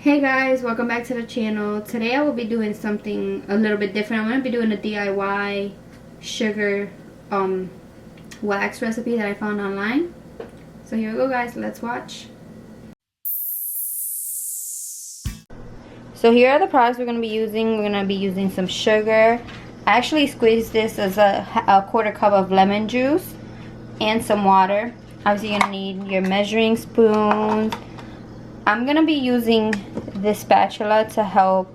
Hey guys, welcome back to the channel. Today I will be doing something a little bit different. I'm going to be doing a DIY sugar wax recipe that I found online. So here we go guys, let's watch. So here are the products we're going to be using. We're going to be using some sugar. I actually squeezed this as a quarter cup of lemon juice and some water. Obviously you're going to need your measuring spoons. I'm going to be using this spatula to help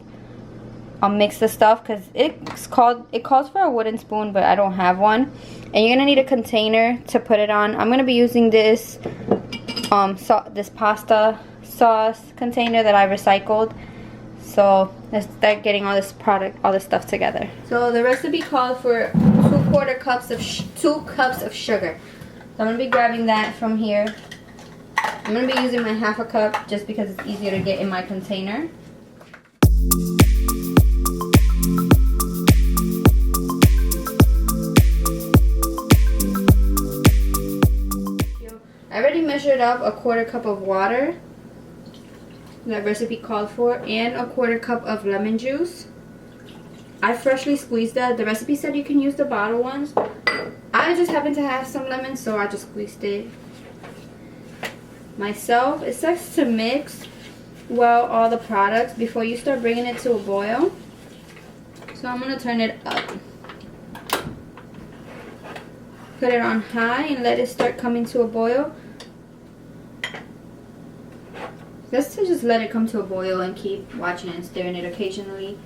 mix the stuff because it calls for a wooden spoon, but I don't have one. And you're going to need a container to put it on. I'm going to be using this this pasta sauce container that I recycled. So let's start getting all this stuff together. So the recipe called for 2 cups of sugar. So I'm going to be grabbing that from here. I'm going to be using my ½ cup just because it's easier to get in my container. I already measured up a ¼ cup of water that recipe called for and a ¼ cup of lemon juice. I freshly squeezed that. The recipe said you can use the bottle ones. I just happen to have some lemon, so I just squeezed it myself. It says to mix well all the products before you start bringing it to a boil. So I'm going to turn it up. Put it on high and let it start coming to a boil. Just let it come to a boil and keep watching it and stirring it occasionally.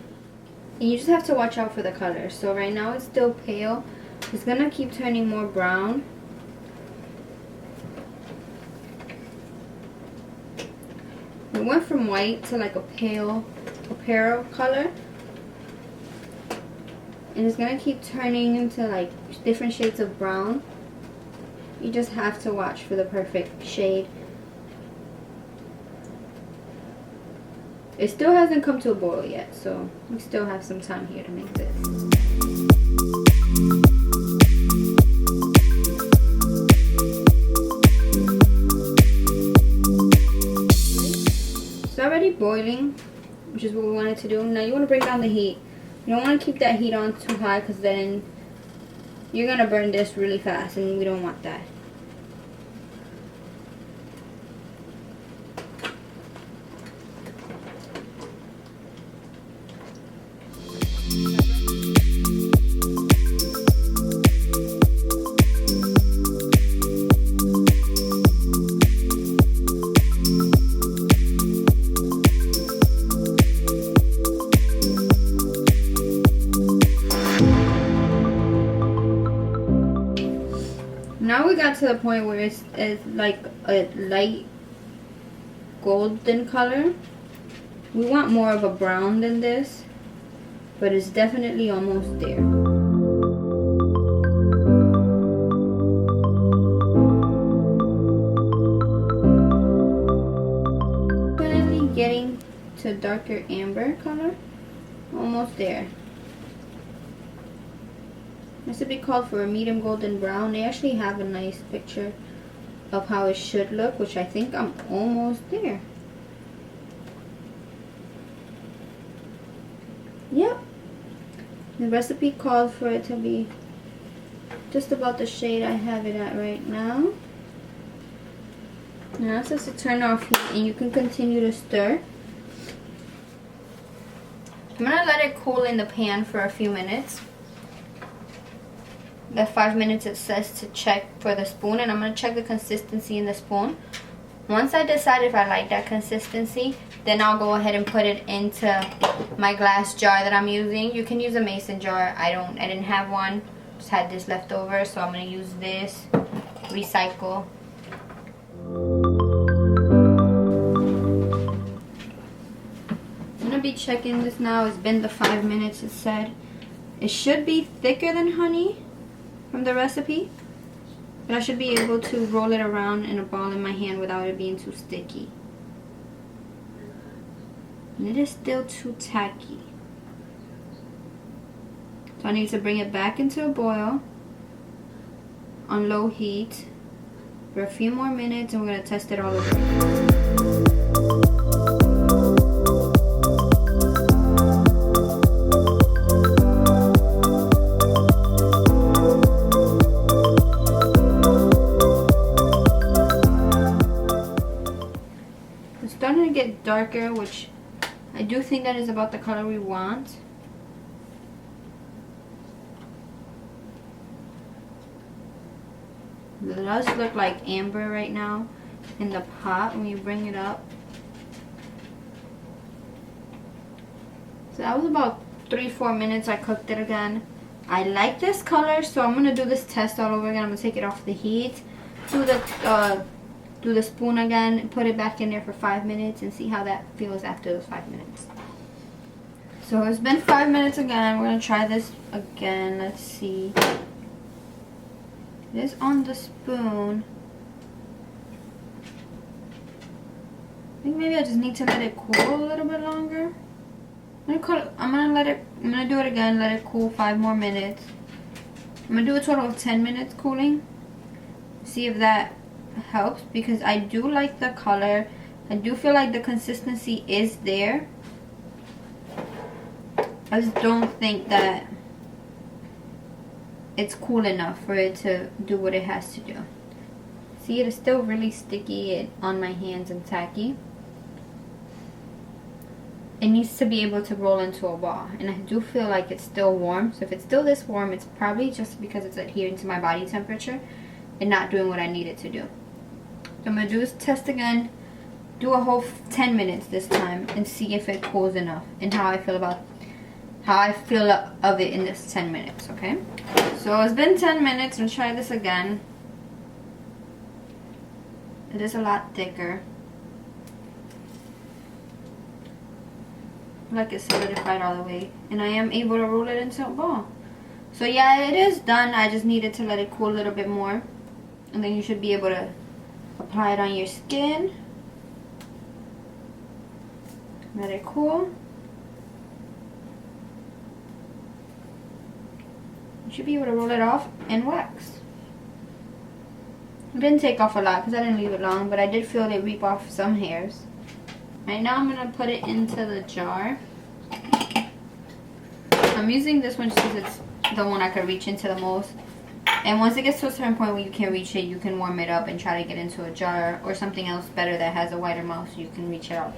And you just have to watch out for the color. So right now it's still pale. It's going to keep turning more brown. It went from white to like a pale color. And it's going to keep turning into like different shades of brown. You just have to watch for the perfect shade. It still hasn't come to a boil yet, so we still have some time here to make this. It's already boiling, which is what we wanted to do. Now you want to bring down the heat. You don't want to keep that heat on too high because then you're going to burn this really fast and we don't want that. Now we got to the point where it's like a light golden color. We want more of a brown than this, but it's definitely almost there. Definitely getting to a darker amber color. Almost there. Recipe called for a medium golden brown. They actually have a nice picture of how it should look, which I think I'm almost there. Yep. The recipe called for it to be just about the shade I have it at right now. Now it says to turn off heat and you can continue to stir. I'm going to let it cool in the pan for a few minutes. The 5 minutes it says to check for the spoon, and I'm going to check the consistency in the spoon. Once I decide if I like that consistency, then I'll go ahead and put it into my glass jar that I'm using. You can use a mason jar. I didn't have one. Just had this left over, so I'm going to use this. Recycle. I'm going to be checking this now. It's been the 5 minutes it said. It should be thicker than honey from the recipe, but I should be able to roll it around in a ball in my hand without it being too sticky. And it is still too tacky. So I need to bring it back into a boil on low heat for a few more minutes, and we're going to test it all over. it darker, which I do think that is about the color we want. It does look like amber right now in the pot when you bring it up. So that was about 3-4 minutes. I cooked it again. I like this color, so I'm gonna do this test all over again. I'm gonna take it off the heat, do the spoon again, put it back in there for 5 minutes, and see how that feels after those 5 minutes. So it's been 5 minutes again. We're gonna try this again. Let's see. It is on the spoon. I think maybe I just need to let it cool a little bit longer. I'm gonna do it again, let it cool 5 more minutes. I'm gonna do a total of 10 minutes cooling. See if that helps, because I do like the color. I do feel like the consistency is there. I just don't think that it's cool enough for it to do what it has to do. See, it is still really sticky on my hands and tacky. It needs to be able to roll into a ball, and I do feel like it's still warm. So if it's still this warm, it's probably just because it's adhering to my body temperature and not doing what I need it to do. So I'm gonna do this test again, do a whole 10 minutes this time, and see if it cools enough and how I feel of it in this 10 minutes. Okay, so it's been 10 minutes. I'll try this again. It is a lot thicker. Like it's solidified all the way, and I am able to roll it into a ball. So yeah, it is done. I just needed to let it cool a little bit more, and then you should be able to apply it on your skin. Let it cool. You should be able to roll it off and wax. It didn't take off a lot because I didn't leave it long, but I did feel it reap off some hairs. Right now I'm going to put it into the jar. I'm using this one just because it's the one I could reach into the most. And once it gets to a certain point where you can't reach it, you can warm it up and try to get into a jar or something else better that has a wider mouth so you can reach it out.